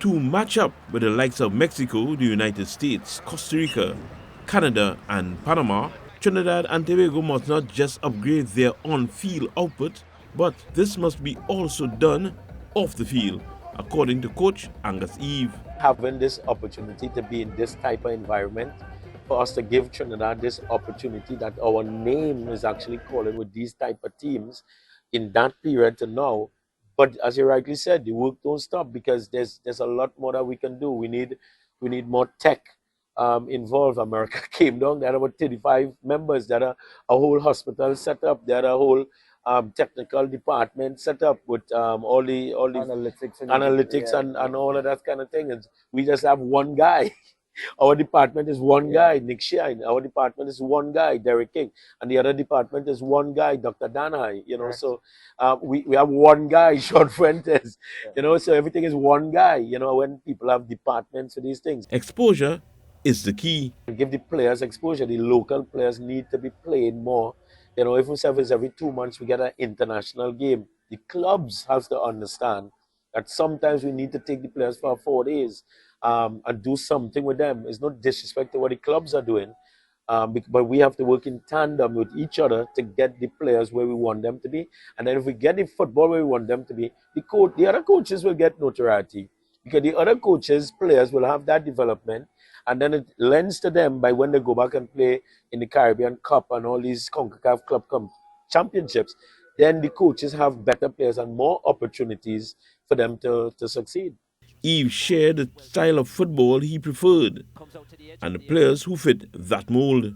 To match up with the likes of Mexico, the United States, Costa Rica, Canada and Panama, Trinidad and Tobago must not just upgrade their on-field output, but this must be also done off the field, according to coach Angus. Having this opportunity to be in this type of environment, for us to give Trinidad this opportunity that our name is actually calling with these type of teams in that period to now. But as you rightly said, the work don't stop because there's a lot more that we can do. We need more tech involved. America came down. They had about 35 members. They had a whole hospital set up. They had a whole technical department set up with all the analytics and all of that kind of thing. And we just have one guy. Our department is one guy, Nick Shine. Our department is one guy, Derek King. And the other department is one guy, Dr. Danhai. So we have one guy, Sean Fuentes. So everything is one guy, when people have departments for these things. Exposure is the key. Give the players exposure. The local players need to be playing more. If we service every 2 months, we get an international game. The clubs have to understand that sometimes we need to take the players for 4 days and do something with them. It's not disrespect to what the clubs are doing, but we have to work in tandem with each other to get the players where we want them to be. And then if we get the football where we want them to be, the other coaches will get notoriety because the other coaches, players will have that development. And then it lends to them by when they go back and play in the Caribbean Cup and all these CONCACAF Club championships, then the coaches have better players and more opportunities for them to succeed. Eve shared the style of football he preferred and the players who fit that mold,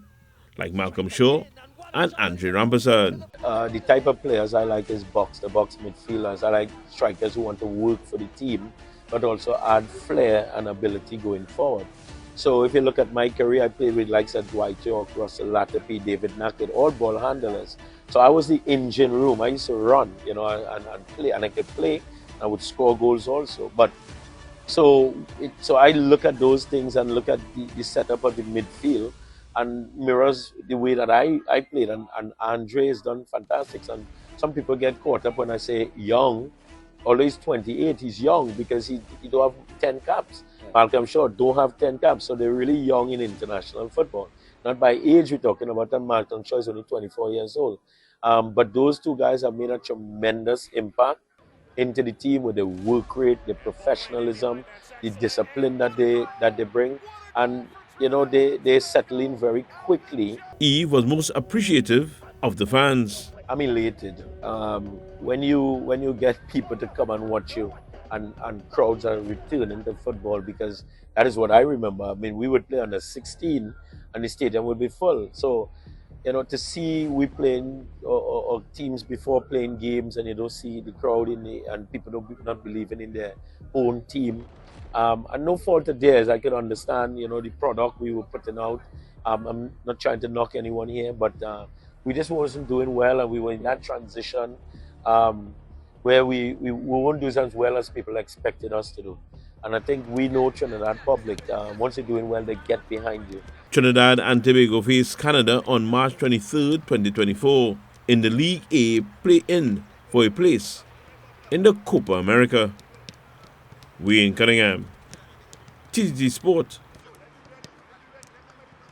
like Malcolm Shaw and Andre Rampersad. The type of players I like is the box midfielders. I like strikers who want to work for the team, but also add flair and ability going forward. So if you look at my career, I played with likes of Dwight York, Russell Latapy, David Nackett, all ball handlers. So I was the engine room. I used to run, and play, and I could play. I would score goals also. But so I look at those things and look at the setup of the midfield and mirrors the way that I played. And Andre has done fantastic. And some people get caught up when I say young. Although he's 28, he's young because he don't have 10 caps. Malcolm Shaw don't have 10 caps, so they're really young in international football. Not by age we're talking about, and Malcolm Shaw is only 24 years old. But those two guys have made a tremendous impact into the team with the work rate, the professionalism, the discipline that they bring. And, they settle in very quickly. Eve was most appreciative of the fans. I'm elated. When you get people to come and watch you, and crowds are returning to football, because that is what I remember. I mean, we would play under 16 and the stadium would be full. So, to see we playing or teams before playing games and you don't see the crowd and people not believing in their own team. And no fault of theirs. I can understand, the product we were putting out. I'm not trying to knock anyone here, but we just wasn't doing well, and we were in that transition where we won't do as well as people expected us to do. And I think we know Trinidad public. Once you're doing well, they get behind you. Trinidad and Tobago face Canada on March 23, 2024 in the League A play-in for a place in the Copa America. Wayne Cunningham, TTT Sport.